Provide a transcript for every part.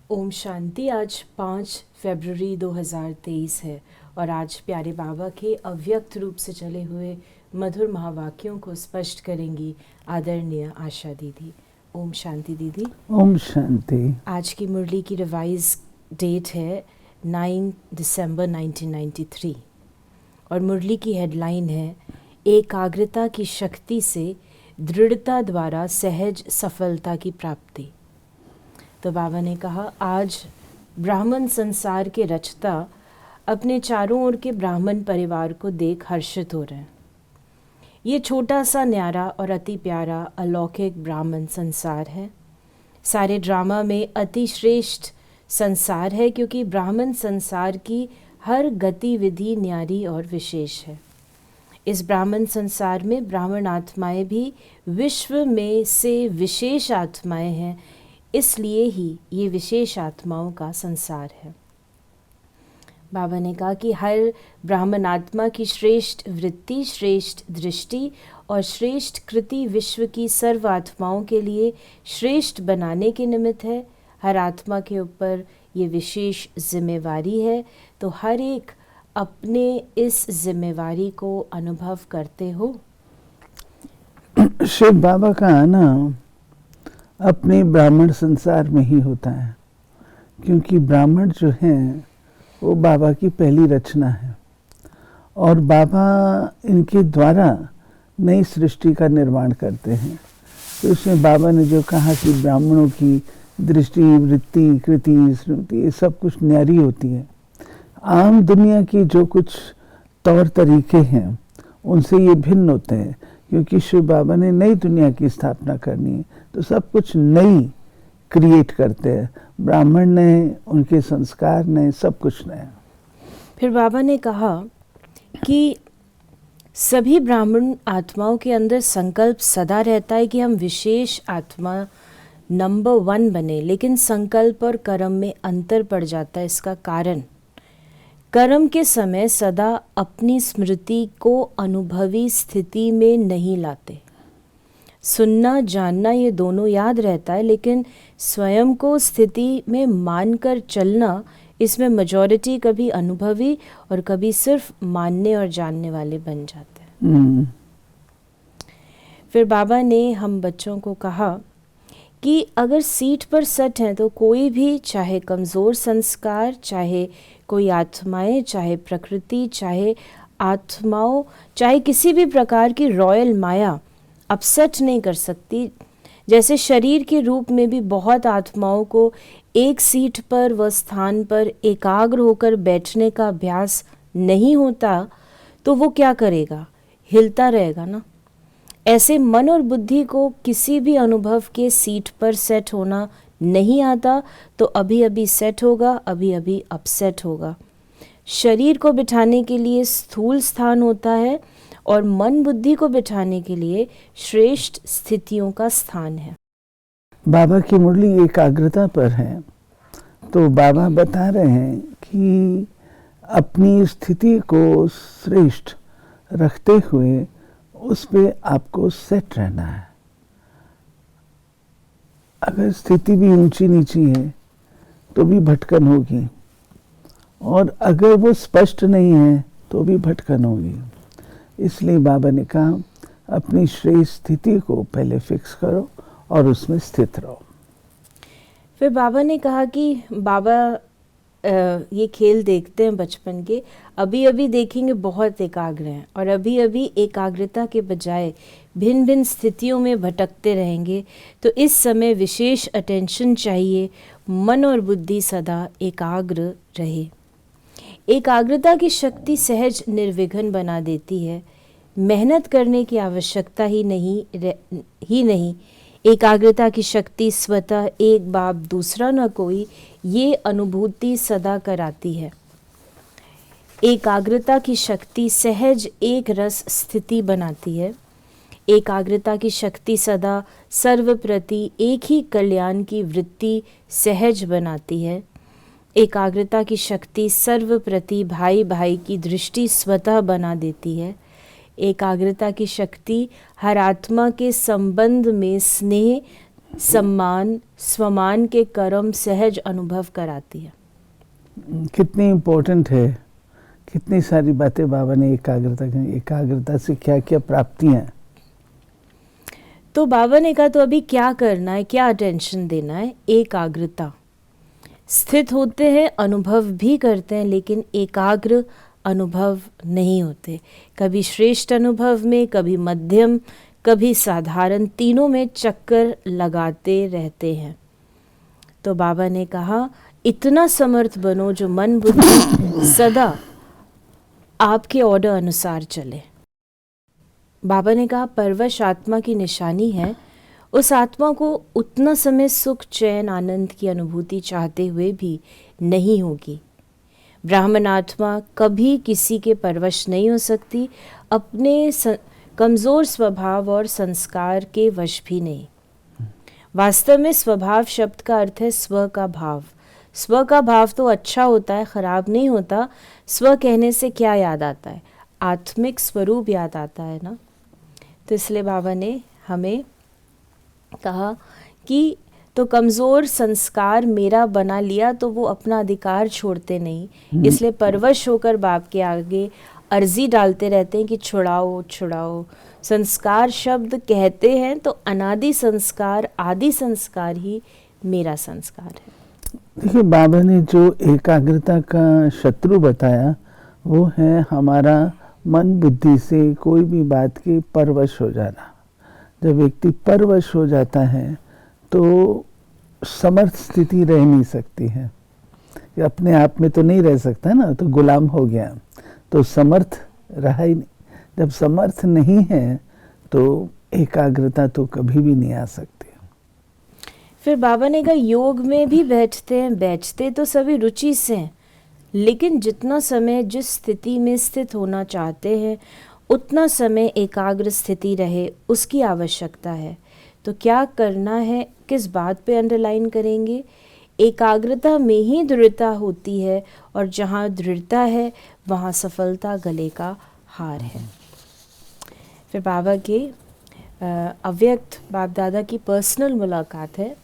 ओम शांति। आज 5 फरवरी 2023 है और आज प्यारे बाबा के अव्यक्त रूप से चले हुए मधुर महावाक्यों को स्पष्ट करेंगी आदरणीय आशा दीदी। ओम शांति दीदी। ओम शांति। आज की मुरली की रिवाइज डेट है 9 दिसंबर 1993 और मुरली की हेडलाइन है एकाग्रता की शक्ति से दृढ़ता द्वारा सहज सफलता की प्राप्ति। तो बाबा ने कहा, आज ब्राह्मण संसार के रचता अपने चारों ओर के ब्राह्मण परिवार को देख हर्षित हो रहे हैं। ये छोटा सा न्यारा और अति प्यारा अलौकिक ब्राह्मण संसार है। सारे ड्रामा में अति श्रेष्ठ संसार है, क्योंकि ब्राह्मण संसार की हर गतिविधि न्यारी और विशेष है। इस ब्राह्मण संसार में ब्राह्मण आत्माएं भी विश्व में से विशेष आत्माएं हैं, इसलिए ही ये विशेष आत्माओं का संसार है। बाबा ने कहा कि हर ब्राह्मण आत्मा की श्रेष्ठ वृत्ति, श्रेष्ठ दृष्टि और श्रेष्ठ कृति विश्व की सर्व आत्माओं के लिए श्रेष्ठ बनाने के निमित्त है। हर आत्मा के ऊपर ये विशेष जिम्मेवारी है, तो हर एक अपने इस जिम्मेवारी को अनुभव करते हो। शिव बाबा का आना अपने ब्राह्मण संसार में ही होता है, क्योंकि ब्राह्मण जो हैं वो बाबा की पहली रचना है और बाबा इनके द्वारा नई सृष्टि का निर्माण करते हैं। तो इसमें बाबा ने जो कहा कि ब्राह्मणों की दृष्टि, वृत्ति, कृति, स्मृति ये सब कुछ न्यारी होती है। आम दुनिया की जो कुछ तौर तरीके हैं उनसे ये भिन्न होते हैं, क्योंकि शिव बाबा ने नई दुनिया की स्थापना करनी है, तो सब कुछ नई क्रिएट करते हैं। ब्राह्मण ने, उनके संस्कार ने, सब कुछ नया। फिर बाबा ने कहा कि सभी ब्राह्मण आत्माओं के अंदर संकल्प सदा रहता है कि हम विशेष आत्मा नंबर 1 बने, लेकिन संकल्प और कर्म में अंतर पड़ जाता है। इसका कारण, कर्म के समय सदा अपनी स्मृति को अनुभवी स्थिति में नहीं लाते। सुनना, जानना ये दोनों याद रहता है, लेकिन स्वयं को स्थिति में मानकर चलना, इसमें मेजॉरिटी कभी अनुभवी और कभी सिर्फ मानने और जानने वाले बन जाते हैं। फिर बाबा ने हम बच्चों को कहा कि अगर सीट पर सेट हैं तो कोई भी, चाहे कमज़ोर संस्कार, चाहे कोई आत्माएं, चाहे प्रकृति, चाहे आत्माओं, चाहे किसी भी प्रकार की रॉयल माया अपसेट नहीं कर सकती। जैसे शरीर के रूप में भी बहुत आत्माओं को एक सीट पर व स्थान पर एकाग्र होकर बैठने का अभ्यास नहीं होता, तो वो क्या करेगा? हिलता रहेगा ना। ऐसे मन और बुद्धि को किसी भी अनुभव के सीट पर सेट होना नहीं आता, तो अभी अभी सेट होगा, अभी अभी अपसेट होगा। शरीर को बिठाने के लिए स्थूल स्थान होता है और मन बुद्धि को बिठाने के लिए श्रेष्ठ स्थितियों का स्थान है। बाबा की मुरली एकाग्रता पर है, तो बाबा बता रहे हैं कि अपनी स्थिति को श्रेष्ठ रखते हुए उस पे आपको सेट रहना है। अगर स्थिति भी ऊंची नीची है तो भी भटकन होगी, और अगर वो स्पष्ट नहीं है तो भी भटकन होगी। इसलिए बाबा ने कहा, अपनी श्रेष्ठ स्थिति को पहले फिक्स करो और उसमें स्थित रहो। फिर बाबा ने कहा कि बाबा ये खेल देखते हैं बचपन के, अभी अभी देखेंगे बहुत एकाग्र हैं और अभी अभी एकाग्रता के बजाय भिन्न भिन्न स्थितियों में भटकते रहेंगे। तो इस समय विशेष अटेंशन चाहिए, मन और बुद्धि सदा एकाग्र रहे। एकाग्रता की शक्ति सहज निर्विघ्न बना देती है। मेहनत करने की आवश्यकता ही नहीं। एकाग्रता की शक्ति स्वतः एक बाप दूसरा न कोई, ये अनुभूति सदा कराती है। एकाग्रता की शक्ति सहज एक रस स्थिति बनाती है। एकाग्रता की शक्ति सदा सर्वप्रति एक ही कल्याण की वृत्ति सहज बनाती है। एकाग्रता की शक्ति सर्वप्रति भाई भाई की दृष्टि स्वतः बना देती है। एकाग्रता की शक्ति हर आत्मा के संबंध में स्नेह सम्मान स्वमान के कर्म सहज अनुभव कराती है। कितनी इम्पोर्टेंट है, कितनी सारी बातें बाबा ने एकाग्रता से क्या क्या प्राप्तियां। तो बाबा ने कहा तो अभी क्या करना है, क्या अटेंशन देना है? एकाग्रता। स्थित होते हैं, अनुभव भी करते हैं, लेकिन एकाग्र अनुभव नहीं होते। कभी श्रेष्ठ अनुभव में, कभी मध्यम, कभी साधारण, तीनों में चक्कर लगाते रहते हैं। तो बाबा ने कहा इतना समर्थ बनो जो मन बुद्धि सदा आपके ऑर्डर अनुसार चले। बाबा ने कहा परवश आत्मा की निशानी है उस आत्मा को उतना समय सुख चैन आनंद की अनुभूति चाहते हुए भी नहीं होगी। ब्राह्मण आत्मा कभी किसी के परवश नहीं हो सकती, अपने कमज़ोर स्वभाव और संस्कार के वश भी नहीं। वास्तव में स्वभाव शब्द का अर्थ है स्व का भाव। स्व का भाव तो अच्छा होता है, खराब नहीं होता। स्व कहने से क्या याद आता है? आत्मिक स्वरूप याद आता है ना। तो इसलिए बाबा ने हमें कहा कि तो कमज़ोर संस्कार मेरा बना लिया तो वो अपना अधिकार छोड़ते नहीं, इसलिए परवश होकर बाप के आगे अर्जी डालते रहते हैं कि छुड़ाओ छुड़ाओ। संस्कार शब्द कहते हैं तो अनादि संस्कार आदि संस्कार ही मेरा संस्कार है। देखिए बाबा ने जो एकाग्रता का शत्रु बताया वो है हमारा मन बुद्धि से कोई भी बात के परवश हो जाना। जब व्यक्ति परवश हो जाता है तो समर्थ स्थिति रह नहीं सकती है, अपने आप में तो नहीं रह सकता ना, तो गुलाम हो गया, तो समर्थ रहा ही नहीं। जब समर्थ नहीं है तो एकाग्रता तो कभी भी नहीं आ सकती। फिर बाबा ने कहा योग में भी बैठते तो सभी रुचि से हैं, लेकिन जितना समय जिस स्थिति में स्थित होना चाहते हैं उतना समय एकाग्र स्थिति रहे उसकी आवश्यकता है। तो क्या करना है, किस बात पे अंडरलाइन करेंगे? एकाग्रता में ही दृढ़ता होती है, और जहाँ दृढ़ता है वहाँ सफलता गले का हार है। फिर बाबा के अव्यक्त बाप दादा की पर्सनल मुलाकात है।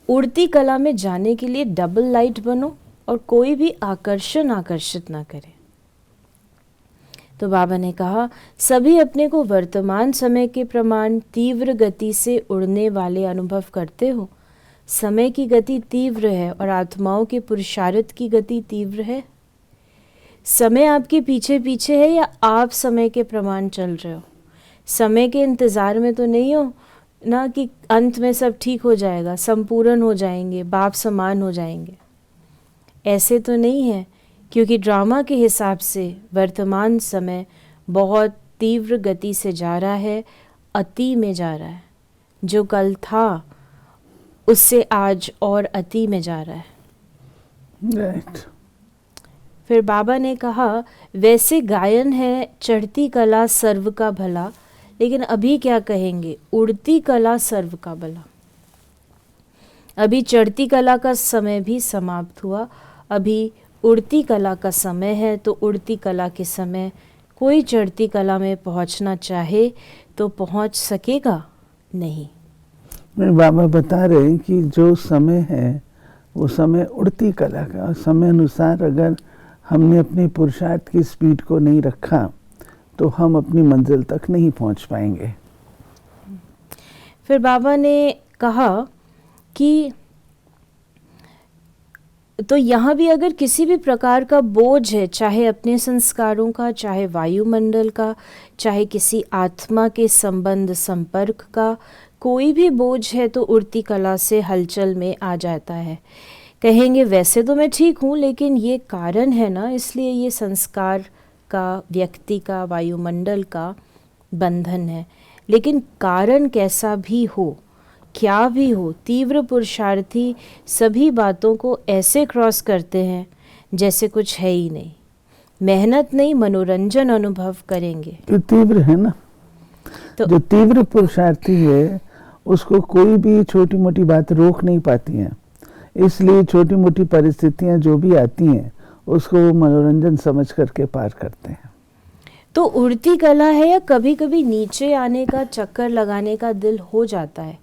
उड़ती कला में जाने के लिए डबल लाइट बनो और कोई भी आकर्षण आकर्षित ना करे। तो बाबा ने कहा सभी अपने को वर्तमान समय के प्रमाण तीव्र गति से उड़ने वाले अनुभव करते हो। समय की गति तीव्र है और आत्माओं के पुरुषार्थ की गति तीव्र है। समय आपके पीछे पीछे है या आप समय के प्रमाण चल रहे हो? समय के इंतज़ार में तो नहीं हो ना कि अंत में सब ठीक हो जाएगा, संपूर्ण हो जाएंगे, बाप समान हो जाएंगे। ऐसे तो नहीं है, क्योंकि ड्रामा के हिसाब से वर्तमान समय बहुत तीव्र गति से जा रहा है, अति में जा रहा है। जो कल था उससे आज और अति में जा रहा है। राइट। फिर बाबा ने कहा वैसे गायन है चढ़ती कला सर्व का भला, लेकिन अभी क्या कहेंगे? उड़ती कला सर्व का भला। अभी चढ़ती कला का समय भी समाप्त हुआ, अभी उड़ती कला का समय है। तो उड़ती कला के समय कोई चढ़ती कला में पहुंचना चाहे तो पहुंच सकेगा नहीं। मैं बाबा बता रहे हैं कि जो समय है वो समय उड़ती कला का समय अनुसार अगर हमने अपने पुरुषार्थ की स्पीड को नहीं रखा तो हम अपनी मंजिल तक नहीं पहुंच पाएंगे। फिर बाबा ने कहा कि तो यहाँ भी अगर किसी भी प्रकार का बोझ है, चाहे अपने संस्कारों का, चाहे वायुमंडल का, चाहे किसी आत्मा के संबंध संपर्क का, कोई भी बोझ है तो उड़ती कला से हलचल में आ जाता है। कहेंगे वैसे तो मैं ठीक हूँ, लेकिन ये कारण है ना, इसलिए ये संस्कार का, व्यक्ति का, वायुमंडल का बंधन है। लेकिन कारण कैसा भी हो, क्या भी हो, तीव्र पुरुषार्थी सभी बातों को ऐसे क्रॉस करते हैं जैसे कुछ है ही नहीं। मेहनत नहीं, मनोरंजन अनुभव करेंगे। तो तीव्र है ना, तो जो तीव्र पुरुषार्थी है उसको कोई भी छोटी मोटी बात रोक नहीं पाती है, इसलिए छोटी मोटी परिस्थितियां जो भी आती हैं उसको वो मनोरंजन समझ करके पार करते हैं। तो उड़ती कला है या कभी कभी नीचे आने का, चक्कर लगाने का दिल हो जाता है,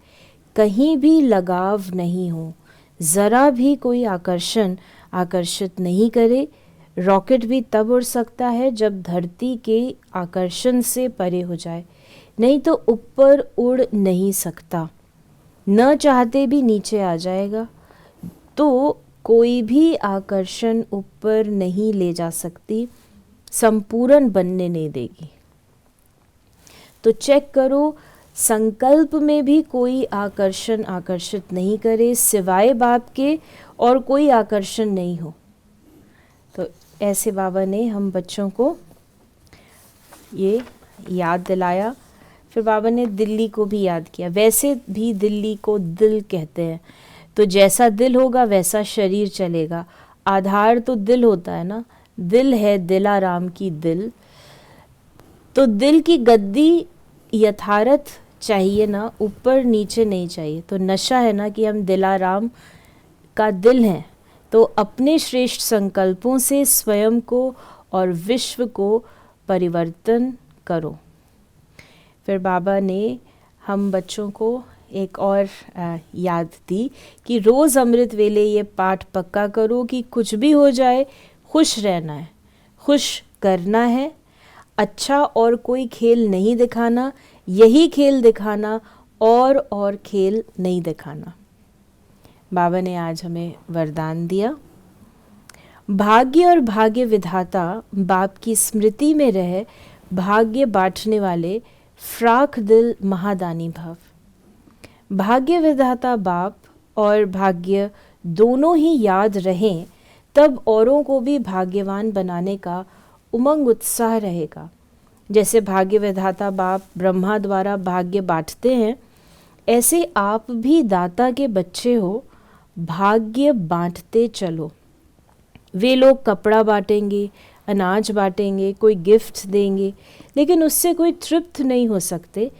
कहीं भी लगाव नहीं हो, ज़रा भी कोई आकर्षित नहीं करे। रॉकेट भी तब उड़ सकता है जब धरती के आकर्षण से परे हो जाए, नहीं तो ऊपर उड़ नहीं सकता, न चाहते भी नीचे आ जाएगा। तो कोई भी आकर्षण ऊपर नहीं ले जा सकती, संपूर्ण बनने नहीं देगी। तो चेक करो, संकल्प में भी कोई आकर्षित नहीं करे, सिवाय बाप के और कोई आकर्षण नहीं हो। तो ऐसे बाबा ने हम बच्चों को ये याद दिलाया। फिर बाबा ने दिल्ली को भी याद किया। वैसे भी दिल्ली को दिल कहते हैं, तो जैसा दिल होगा वैसा शरीर चलेगा। आधार तो दिल होता है ना, दिल है दिलाराम की दिल। तो दिल की गद्दी यथार्थ चाहिए ना, ऊपर नीचे नहीं चाहिए। तो नशा है ना कि हम दिलाराम का दिल हैं। तो अपने श्रेष्ठ संकल्पों से स्वयं को और विश्व को परिवर्तन करो। फिर बाबा ने हम बच्चों को एक और याद दी कि रोज़ अमृत वेले ये पाठ पक्का करो कि कुछ भी हो जाए खुश रहना है, खुश करना है। अच्छा और कोई खेल नहीं दिखाना, यही खेल दिखाना, और खेल नहीं दिखाना। बाबा ने आज हमें वरदान दिया। भाग्य और भाग्य विधाता बाप की स्मृति में रहे, भाग्य बांटने वाले फ्राक दिल महादानी भव। भाग्य विधाता बाप और भाग्य दोनों ही याद रहें, तब औरों को भी भाग्यवान बनाने का उमंग उत्साह रहेगा। जैसे भाग्य विधाता बाप ब्रह्मा द्वारा भाग्य बांटते हैं, ऐसे आप भी दाता के बच्चे हो, भाग्य बांटते चलो। वे लोग कपड़ा बांटेंगे, अनाज बांटेंगे, कोई गिफ्ट देंगे, लेकिन उससे कोई तृप्त नहीं हो सकते।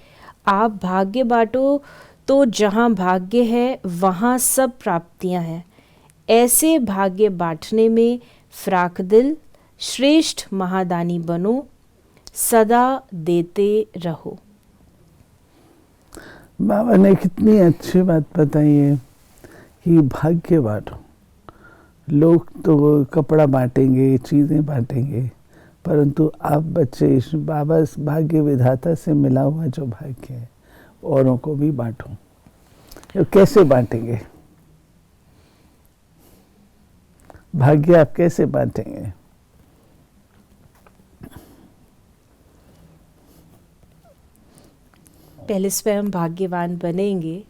आप भाग्य बांटो तो जहाँ भाग्य है वहाँ सब प्राप्तियाँ हैं। ऐसे भाग्य बांटने में फ्राक दिल श्रेष्ठ महादानी बनो, सदा देते रहो। बाबा ने कितनी अच्छी बात बताई है कि भाग्य बांटो। लोग तो कपड़ा बांटेंगे, चीज़ें बांटेंगे, परंतु आप बच्चे इस बाबा इस भाग्य विधाता से मिला हुआ जो भाग्य है औरों को भी बांटो। तो कैसे बांटेंगे? भाग्य आप कैसे बांटेंगे? पहले स्वयं भाग्यवान बनेंगे,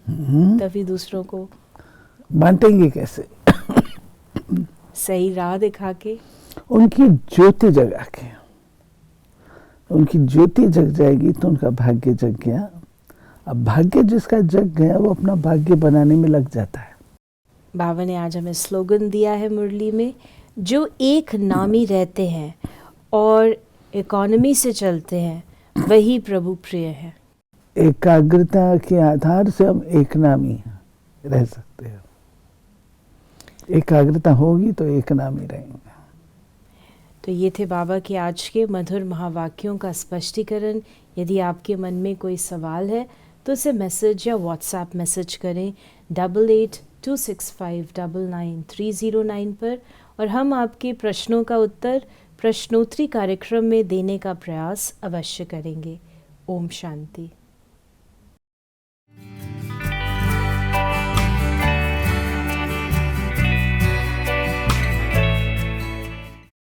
तभी दूसरों को बांटेंगे कैसे? सही राह दिखा के, उनकी ज्योति जगा के। उनकी ज्योति जग जाएगी तो उनका भाग्य जग गया। अब भाग्य जिसका जग गया वो अपना भाग्य बनाने में लग जाता है। बाबा ने आज हमें स्लोगन दिया है मुरली में, जो एक नामी रहते हैं और इकोनॉमी से चलते हैं, वही प्रभु प्रिय है। एकाग्रता के आधार से हम एक नामी रह सकते हैं। एकाग्रता होगी तो एक नामी रहेंगे। तो ये थे बाबा के आज के मधुर महावाक्यों का स्पष्टीकरण। यदि आपके मन में कोई सवाल है तो उसे मैसेज या व्हाट्सएप मैसेज करें 8826599309 पर, और हम आपके प्रश्नों का उत्तर प्रश्नोत्तरी कार्यक्रम में देने का प्रयास अवश्य करेंगे। ओम शांति।